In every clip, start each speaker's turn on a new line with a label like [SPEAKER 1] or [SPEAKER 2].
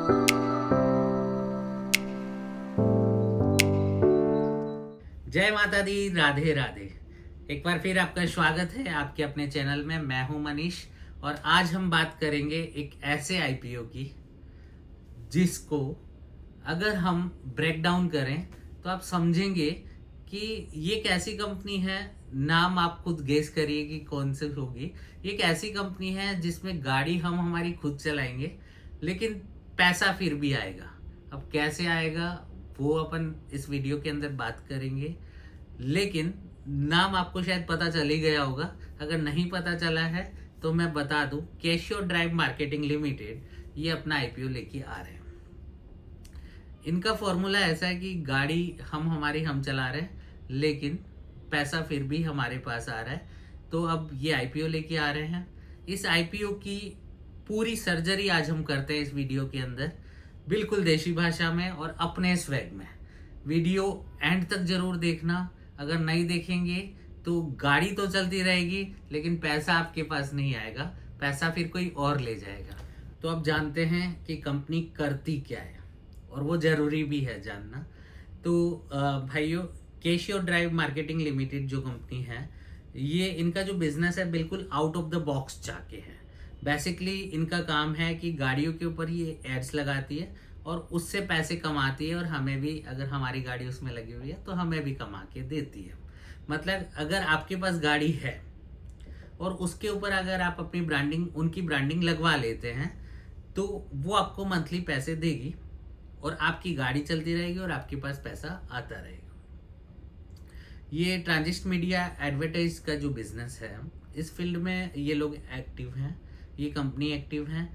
[SPEAKER 1] जय माता दी, राधे राधे। एक बार फिर आपका स्वागत है आपके अपने चैनल में। मैं हूं मनीष और आज हम बात करेंगे एक ऐसे आईपीओ की जिसको अगर हम ब्रेक डाउन करें तो आप समझेंगे कि ये एक ऐसी कंपनी है। नाम आप खुद गेस करिए कि कौन सी होगी। ये एक ऐसी कंपनी है जिसमें गाड़ी हम हमारी खुद चलाएंगे, लेकिन पैसा फिर भी आएगा। अब कैसे आएगा वो अपन इस वीडियो के अंदर बात करेंगे, लेकिन नाम आपको शायद पता चल ही गया होगा। अगर नहीं पता चला है तो मैं बता दूं, कैशियो ड्राइव मार्केटिंग लिमिटेड ये अपना आईपीओ लेके आ रहे हैं। इनका फॉर्मूला ऐसा है कि गाड़ी हम चला रहे हैं, लेकिन पैसा फिर भी हमारे पास आ रहा है। तो अब ये आईपीओ लेके आ रहे हैं। इस आईपीओ की पूरी सर्जरी आज हम करते हैं इस वीडियो के अंदर, बिल्कुल देशी भाषा में और अपने स्वैग में। वीडियो एंड तक जरूर देखना। अगर नहीं देखेंगे तो गाड़ी तो चलती रहेगी, लेकिन पैसा आपके पास नहीं आएगा, पैसा फिर कोई और ले जाएगा। तो अब जानते हैं कि कंपनी करती क्या है, और वो जरूरी भी है जानना। तो भाइयों, कैशियो ड्राइव मार्केटिंग लिमिटेड जो कंपनी है, ये इनका जो बिजनेस है बिल्कुल आउट ऑफ द बॉक्स जाके है। बेसिकली इनका काम है कि गाड़ियों के ऊपर ये एड्स लगाती है और उससे पैसे कमाती है, और हमें भी, अगर हमारी गाड़ी उसमें लगी हुई है तो हमें भी कमा के देती है। मतलब अगर आपके पास गाड़ी है और उसके ऊपर अगर आप अपनी ब्रांडिंग, उनकी ब्रांडिंग लगवा लेते हैं, तो वो आपको मंथली पैसे देगी और आपकी गाड़ी चलती रहेगी और आपके पास पैसा आता रहेगा। ये ट्रांजिस्ट मीडिया एडवर्टाइज का जो बिजनेस है, इस फील्ड में ये लोग एक्टिव हैं, ये कंपनी एक्टिव है।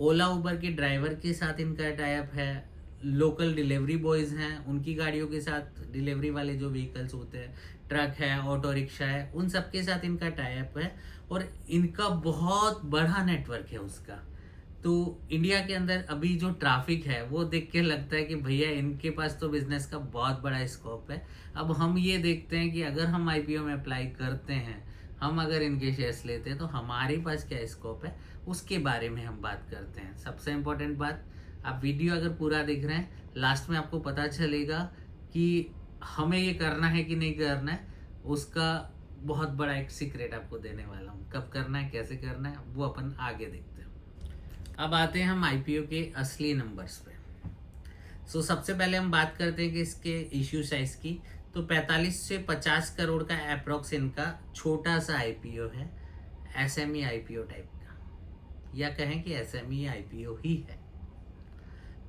[SPEAKER 1] ओला उबर के ड्राइवर के साथ इनका टाइप है। लोकल डिलीवरी बॉयज हैं, उनकी गाड़ियों के साथ, डिलीवरी वाले जो व्हीकल्स होते हैं, ट्रक है, ऑटो रिक्शा है, उन सब के साथ इनका टाइप है। और इनका बहुत बड़ा नेटवर्क है उसका। तो इंडिया के अंदर अभी जो ट्रैफिक है वो देख के लगता है कि भैया इनके पास तो बिजनेस का बहुत बड़ा स्कोप है। अब हम ये देखते हैं कि अगर हम आईपीओ में अप्लाई करते हैं, हम अगर इनके शेयर्स लेते हैं, तो हमारे पास क्या स्कोप है उसके बारे में हम बात करते हैं। सबसे इम्पोर्टेंट बात, आप वीडियो अगर पूरा देख रहे हैं, लास्ट में आपको पता चलेगा कि हमें ये करना है कि नहीं करना है। उसका बहुत बड़ा एक सीक्रेट आपको देने वाला हूँ। कब करना है, कैसे करना है, वो अपन आगे देखते हैं। अब आते हैं हम आईपीओ के असली नंबर्स पे। सबसे पहले हम बात करते हैं कि इसके इश्यू साइज की। तो 45 से 50 करोड़ का अप्रोक्स इनका छोटा सा आईपीओ है, एसएमई आईपीओ टाइप का, या कहें कि एसएमई आईपीओ ही है।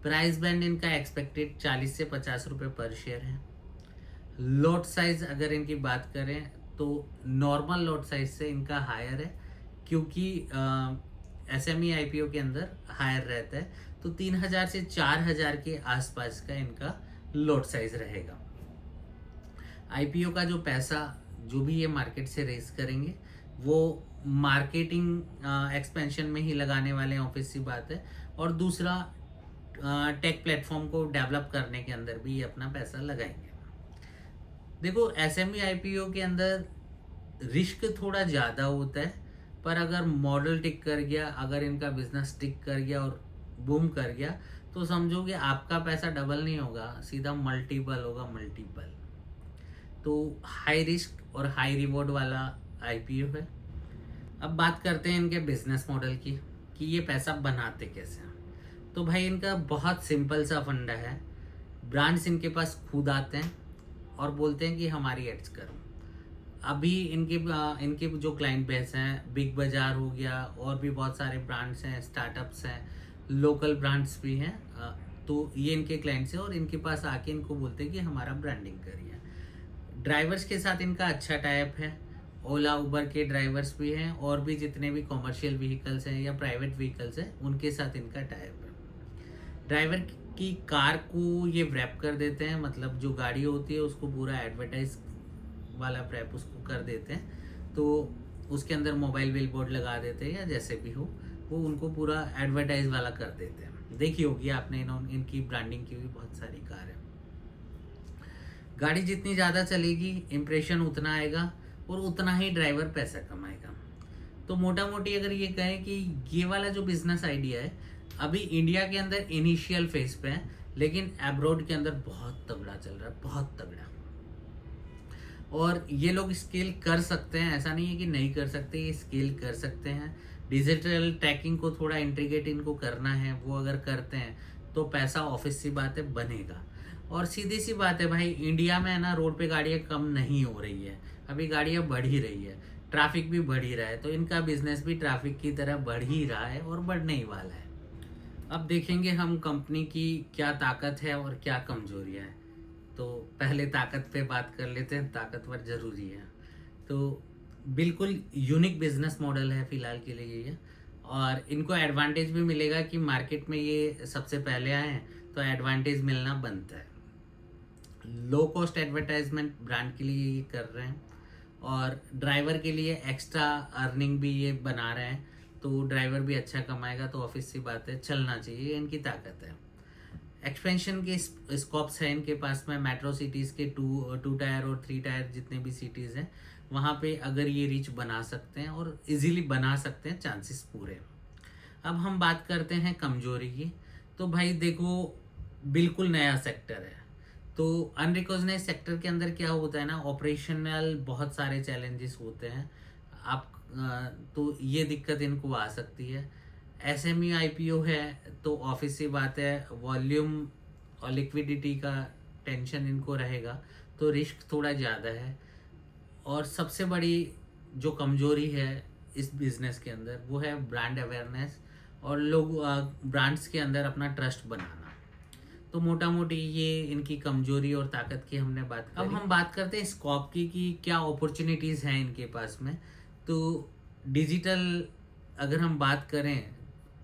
[SPEAKER 1] प्राइस बैंड इनका एक्सपेक्टेड 40 से 50 रुपए पर शेयर है। लॉट साइज अगर इनकी बात करें तो नॉर्मल लॉट साइज से इनका हायर है, क्योंकि एसएमई आईपीओ के अंदर हायर रहता है। तो 3000 से 4000 के आसपास का इनका लॉट साइज रहेगा। आईपीओ का जो पैसा जो भी ये मार्केट से रेस करेंगे, वो मार्केटिंग एक्सपेंशन में ही लगाने वाले हैं, ऑफिस की बात है। और दूसरा, टेक प्लेटफॉर्म को डेवलप करने के अंदर भी ये अपना पैसा लगाएंगे। देखो, एसएमई आईपीओ के अंदर रिस्क थोड़ा ज़्यादा होता है, पर अगर मॉडल टिक कर गया, अगर इनका बिजनेस टिक कर गया और बूम कर गया, तो समझो कि आपका पैसा डबल नहीं होगा, सीधा मल्टीपल होगा, मल्टीपल। तो हाई रिस्क और हाई रिवॉर्ड वाला आईपीओ है। अब बात करते हैं इनके बिजनेस मॉडल की, कि ये पैसा बनाते कैसे हैं। तो भाई, इनका बहुत सिंपल सा फंडा है। ब्रांड्स इनके पास खुद आते हैं और बोलते हैं कि हमारी एड्स करो। अभी इनके जो क्लाइंट बेस हैं, बिग बाजार हो गया, और भी बहुत सारे ब्रांड्स हैं, स्टार्टअप्स हैं, लोकल ब्रांड्स भी हैं। तो ये इनके क्लाइंट्स हैं और इनके पास आके इनको बोलते हैं कि हमारा ब्रांडिंग करिए। ड्राइवर्स के साथ इनका अच्छा टाइप है। ओला उबर के ड्राइवर्स भी हैं, और भी जितने भी कॉमर्शियल व्हीकल्स हैं या प्राइवेट व्हीकल्स हैं, उनके साथ इनका टाइप है। ड्राइवर की कार को ये रैप कर देते हैं, मतलब जो गाड़ी होती है उसको पूरा एडवर्टाइज वाला रैप उसको कर देते हैं। तो उसके अंदर मोबाइल बिल बोर्ड लगा देते हैं, या जैसे भी हो, वो उनको पूरा एडवर्टाइज वाला कर देते हैं। देखी होगी आपने, इनकी ब्रांडिंग की भी बहुत सारी कार है। गाड़ी जितनी ज़्यादा चलेगी, इम्प्रेशन उतना आएगा और उतना ही ड्राइवर पैसा कमाएगा। तो मोटा मोटी अगर ये कहें कि ये वाला जो बिजनेस आइडिया है, अभी इंडिया के अंदर इनिशियल फेज पे है, लेकिन अब्रॉड के अंदर बहुत तगड़ा चल रहा है, बहुत तगड़ा। और ये लोग स्केल कर सकते हैं, ऐसा नहीं है कि नहीं कर सकते, ये स्केल कर सकते हैं। डिजिटल टैगिंग को थोड़ा इंट्रीगेट इनको करना है, वो अगर करते हैं तो पैसा ऑफिस सी बात है बनेगा। और सीधी सी बात है भाई, इंडिया में है ना, रोड पे गाड़ियाँ कम नहीं हो रही है, अभी गाड़ियाँ बढ़ ही रही है, ट्रैफिक भी बढ़ ही रहा है, तो इनका बिजनेस भी ट्रैफिक की तरह बढ़ ही रहा है और बढ़ने ही वाला है। अब देखेंगे हम कंपनी की क्या ताकत है और क्या कमजोरियां हैं। तो पहले ताकत पे बात कर लेते हैं, ताकतवर जरूरी है। तो बिल्कुल यूनिक बिजनेस मॉडल है फिलहाल के लिए ये, और इनको एडवांटेज भी मिलेगा कि मार्केट में ये सबसे पहले आए हैं, तो एडवांटेज मिलना बनता है। लो कॉस्ट एडवर्टाइजमेंट ब्रांड के लिए ये कर रहे हैं, और ड्राइवर के लिए एक्स्ट्रा अर्निंग भी ये बना रहे हैं, तो ड्राइवर भी अच्छा कमाएगा, तो ऑफिस सी बात है चलना चाहिए, इनकी ताकत है। एक्सपेंशन के स्कोप्स हैं इनके पास में, मेट्रो सिटीज़ के टू टायर और 3 टायर जितने भी सिटीज़ हैं वहाँ पे अगर ये रीच बना सकते हैं और इजीली बना सकते हैं, चांसेस पूरे। अब हम बात करते हैं कमजोरी की। तो भाई देखो, बिल्कुल नया सेक्टर है, तो अनरिकॉग्नाइज सेक्टर के अंदर क्या होता है ना, ऑपरेशनल बहुत सारे चैलेंजेस होते हैं। आप तो ये दिक्कत इनको आ सकती है। एसएमई आईपीओ है, तो ऑफिस सी बात है, वॉल्यूम और लिक्विडिटी का टेंशन इनको रहेगा, तो रिस्क थोड़ा ज़्यादा है। और सबसे बड़ी जो कमजोरी है इस बिजनेस के अंदर, वो है ब्रांड अवेयरनेस और लोग ब्रांड्स के अंदर अपना ट्रस्ट बनाना। तो मोटा मोटी ये इनकी कमजोरी और ताकत की हमने बात करी। अब हम बात करते हैं स्कोप की कि क्या अपॉर्चुनिटीज़ हैं इनके पास में। तो डिजिटल अगर हम बात करें,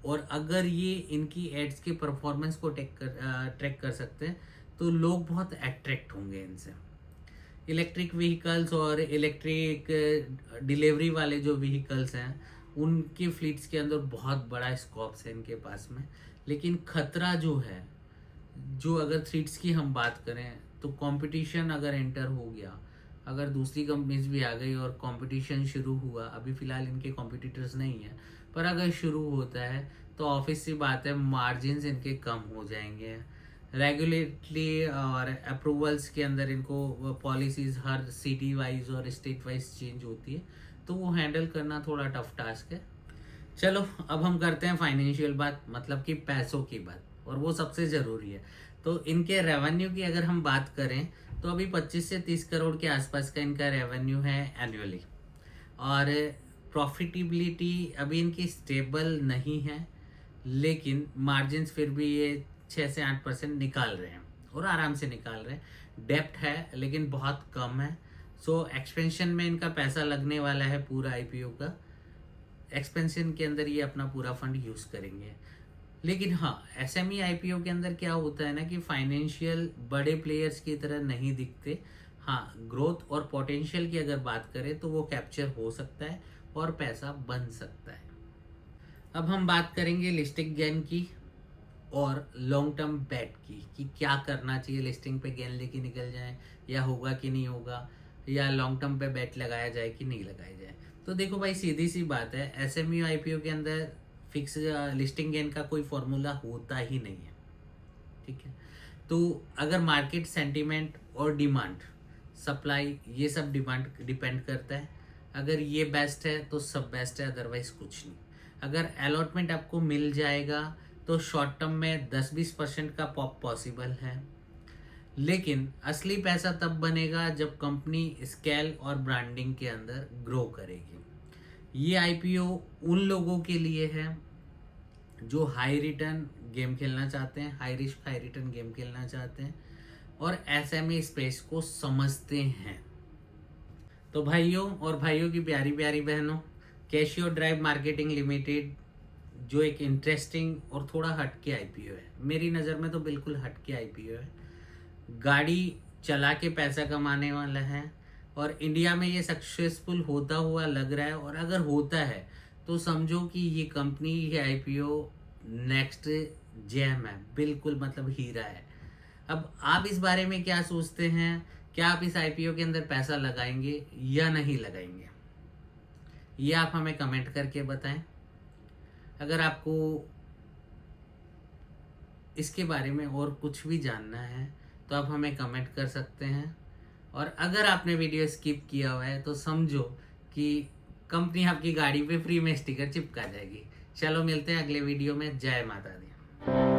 [SPEAKER 1] और अगर ये इनकी एड्स के परफॉर्मेंस को ट्रैक कर सकते हैं, तो लोग बहुत अट्रैक्ट होंगे इनसे। इलेक्ट्रिक व्हीकल्स और इलेक्ट्रिक डिलीवरी वाले जो व्हीकल्स हैं, उनके फ्लीट्स के अंदर बहुत बड़ा स्कोप्स है इनके पास में। लेकिन खतरा जो है, जो अगर थ्रेट्स की हम बात करें, तो कंपटीशन अगर एंटर हो गया, अगर दूसरी कंपनीज भी आ गई और कंपटीशन शुरू हुआ, अभी फिलहाल इनके कॉम्पिटिटर्स नहीं है, पर अगर शुरू होता है तो ऑफिस सी बात है मार्जिन्स इनके कम हो जाएंगे। रेगुलेटरी और अप्रूवल्स के अंदर इनको पॉलिसीज हर सिटी वाइज और स्टेट वाइज चेंज होती है, तो वो हैंडल करना थोड़ा टफ टास्क है। चलो अब हम करते हैं फाइनेंशियल बात, मतलब कि पैसों की बात, और वो सबसे ज़रूरी है। तो इनके रेवेन्यू की अगर हम बात करें, तो अभी 25 से 30 करोड़ के आसपास का इनका रेवेन्यू है एनुअली। और प्रॉफिटेबिलिटी अभी इनकी स्टेबल नहीं है, लेकिन मार्जिन्स फिर भी ये 6 से 8% निकाल रहे हैं और आराम से निकाल रहे हैं। डेप्ट है लेकिन बहुत कम है, सो एक्सपेंशन में इनका पैसा लगने वाला है पूरा आईपीओ का। एक्सपेंशन के अंदर ये अपना पूरा फंड यूज़ करेंगे। लेकिन हाँ, एसएमई आईपीओ के अंदर क्या होता है ना कि फाइनेंशियल बड़े प्लेयर्स की तरह नहीं दिखते। हाँ, ग्रोथ और पोटेंशियल की अगर बात करें तो वो कैप्चर हो सकता है और पैसा बन सकता है। अब हम बात करेंगे लिस्टिंग गेन की और लॉन्ग टर्म बेट की, कि क्या करना चाहिए, लिस्टिंग पे गेन लेके निकल जाए या होगा कि नहीं होगा, या लॉन्ग टर्म पे बेट लगाया जाए कि नहीं लगाया जाए। तो देखो भाई, सीधी सी बात है, एसएमयू आईपीओ के अंदर फिक्स लिस्टिंग गेन का कोई फॉर्मूला होता ही नहीं है, ठीक है। तो अगर मार्केट सेंटीमेंट और डिमांड, सप्लाई, ये सब डिपेंड करता है। अगर ये बेस्ट है तो सब बेस्ट है, अदरवाइज कुछ नहीं। अगर अलॉटमेंट आपको मिल जाएगा तो शॉर्ट टर्म में 10-20% का पॉप पॉसिबल है, लेकिन असली पैसा तब बनेगा जब कंपनी स्केल और ब्रांडिंग के अंदर ग्रो करेगी। ये आईपीओ उन लोगों के लिए है जो हाई रिटर्न गेम खेलना चाहते हैं, high risk high return game खेलना चाहते हैं और एसएमई स्पेस को समझते हैं। तो भाइयों और भाइयों की प्यारी प्यारी बहनों, कैशियो ड्राइव मार्केटिंग लिमिटेड जो एक इंटरेस्टिंग और थोड़ा हटके आईपीओ है, मेरी नज़र में तो बिल्कुल हटके आईपीओ है। गाड़ी चला के पैसा कमाने वाला है और इंडिया में ये सक्सेसफुल होता हुआ लग रहा है, और अगर होता है तो समझो कि ये कंपनी, ये आईपीओ नेक्स्ट जेम है, बिल्कुल मतलब हीरा है। अब आप इस बारे में क्या सोचते हैं? क्या आप इस आईपीओ के अंदर पैसा लगाएंगे या नहीं लगाएंगे? ये आप हमें कमेंट करके बताएं। अगर आपको इसके बारे में और कुछ भी जानना है तो आप हमें कमेंट कर सकते हैं। और अगर आपने वीडियो स्किप किया हुआ है तो समझो कि कंपनी आपकी गाड़ी पे फ्री में स्टिकर चिपका जाएगी। चलो मिलते हैं अगले वीडियो में। जय माता दी।